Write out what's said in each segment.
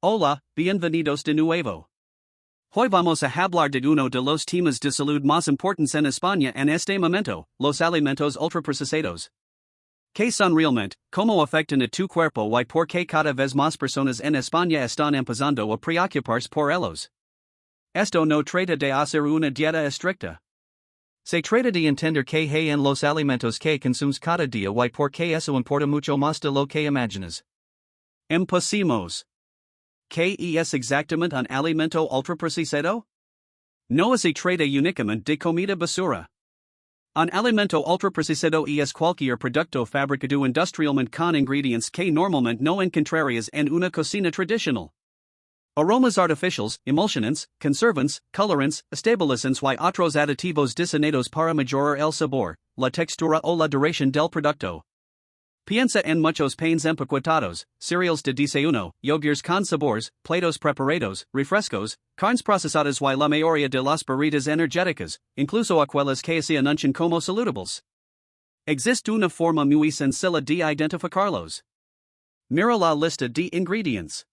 Hola, bienvenidos de nuevo. Hoy vamos a hablar de uno de los temas de salud más importantes en España en este momento, los alimentos ultraprocesados. ¿Qué son realmente? ¿Cómo afectan a tu cuerpo y por qué cada vez más personas en España están empezando a preocuparse por ellos? Esto no trata de hacer una dieta estricta. Se trata de entender qué hay en los alimentos que consumes cada día y por qué eso importa mucho más de lo que imaginas. Empecemos. ¿Qué es exactamente un alimento ultraprocesado? No se trata únicamente de comida basura. Un alimento ultraprocesado es cualquier producto fabricado industrialmente con ingredientes que normalmente no encontrarías en una cocina tradicional. Aromas artificiales, emulsionants, conservantes, colorantes, estabilizantes y otros aditivos diseñados para mejorar el sabor, la textura o la duración del producto. Piensa en muchos panes empaquetados, cereals de desayuno, yogures con sabores, platos preparados, refrescos, carnes procesadas y la mayoría de las bebidas energéticas, incluso aquellas que se anuncian como saludables. Existe una forma muy sencilla de identificarlos. Mira la lista de ingredientes.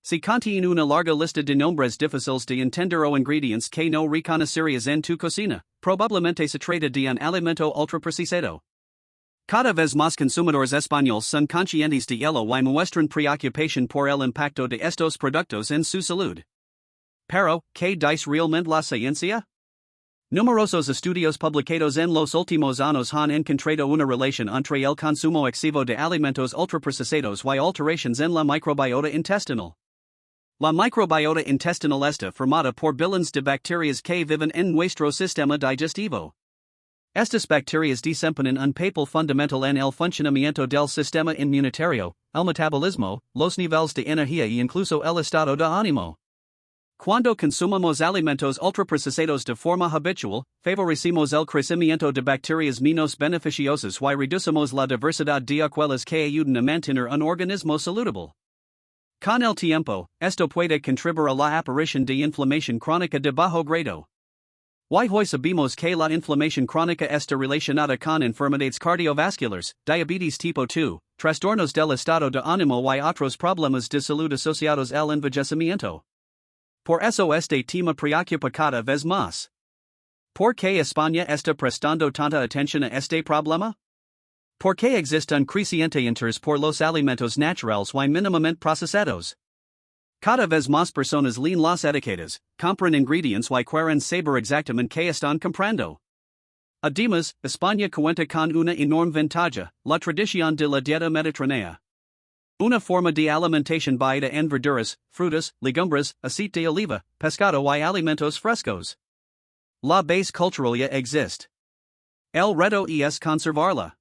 Si contiene una larga lista de nombres difíciles de entender o ingredientes que no reconocerías en tu cocina, probablemente se trata de un alimento ultraprocesado. Cada vez más consumidores españoles son conscientes de ello y muestran preocupación por el impacto de estos productos en su salud. Pero, ¿qué dice realmente la ciencia? Numerosos estudios publicados en los últimos años han encontrado una relación entre el consumo excesivo de alimentos ultraprocesados y alteraciones en la microbiota intestinal. La microbiota intestinal está formada por billones de bacterias que viven en nuestro sistema digestivo. Estas bacterias desempeñan un papel fundamental en el funcionamiento del sistema inmunitario, el metabolismo, los niveles de energía e incluso el estado de ánimo. Cuando consumimos alimentos ultraprocesados de forma habitual, favorecemos el crecimiento de bacterias menos beneficiosas y reducimos la diversidad de aquellas que ayudan a mantener un organismo saludable. Con el tiempo, esto puede contribuir a la aparición de inflamación crónica de bajo grado. Hoy sabemos que la inflamación crónica está relacionada con enfermedades cardiovasculares, diabetes tipo 2, trastornos del estado de ánimo y otros problemas de salud asociados al envejecimiento. Por eso este tema preocupa cada vez más. ¿Por qué España está prestando tanta atención a este problema? ¿Por qué existe un creciente interés por los alimentos naturales y mínimamente procesados? Cada vez más personas leen las etiquetas, compran ingredientes y quieren saber exactamente qué están comprando. Además, España cuenta con una enorme ventaja, la tradición de la dieta mediterránea. Una forma de alimentación basada en verduras, frutas, legumbres, aceite de oliva, pescado y alimentos frescos. La base cultural ya existe. El reto es conservarla.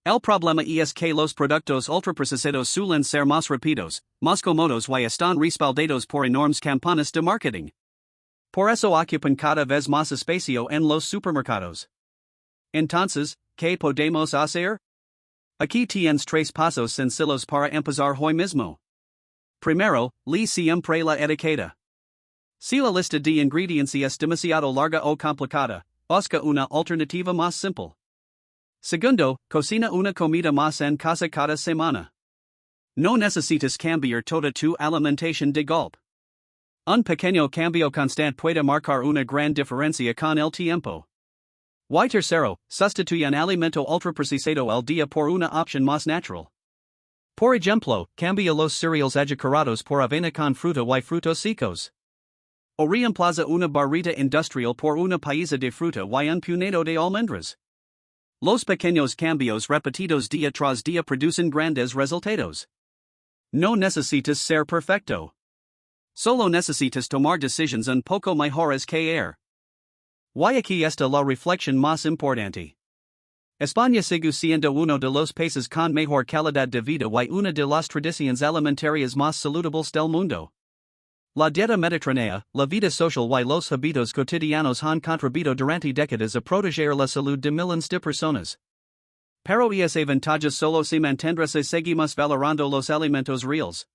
El problema es que los productos ultraprocesados suelen ser más rápidos, más cómodos y están respaldados por enormes campañas de marketing. Por eso ocupan cada vez más espacio en los supermercados. Entonces, ¿qué podemos hacer? Aquí tienes 3 pasos sencillos para empezar hoy mismo. Primero, lee siempre la etiqueta. Si la lista de ingredientes es demasiado larga o complicada, busca una alternativa más simple. Segundo, cocina una comida más en casa cada semana. No necesitas cambiar toda tu alimentación de golpe. Un pequeño cambio constante puede marcar una gran diferencia con el tiempo. Y tercero, sustituye un alimento ultraprocesado al día por una opción más natural. Por ejemplo, cambia los cereales azucarados por avena con fruta y frutos secos. O reemplaza una barrita industrial por una paisa de fruta y un puñado de almendras. Los pequeños cambios repetidos día tras día producen grandes resultados. No necesitas ser perfecto. Solo necesitas tomar decisiones un poco mejores que ayer. Y aquí está la reflexión más importante. España sigue siendo uno de los países con mejor calidad de vida y una de las tradiciones alimentarias más saludables del mundo. La dieta mediterránea, la vida social y los hábitos cotidianos han contribuido durante décadas a proteger la salud de millones de personas. Pero esa ventaja solo se mantendrá si seguimos valorando los alimentos reales.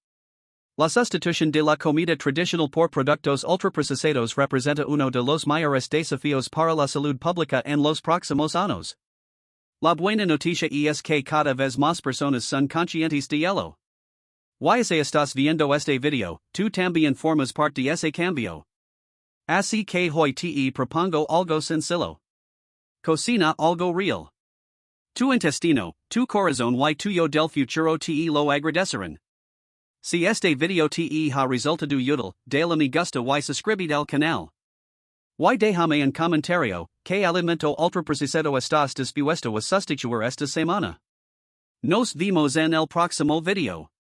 La sustitución de la comida tradicional por productos ultraprocesados representa uno de los mayores desafíos para la salud pública en los próximos años. La buena noticia es que cada vez más personas son conscientes de ello. ¿Why se estás viendo este video? Tú también formas parte de ese cambio. Así que hoy te propongo algo sencillo. Cocina algo real. Tu intestino, tu corazón y tuyo del futuro te lo agradecerán. Si este video te ha resultado útil, dale me gusta y suscríbete al canal. Y déjame en comentario, ¿qué alimento ultraprocesado estás dispuesto a sustituir esta semana? Nos vemos en el próximo video.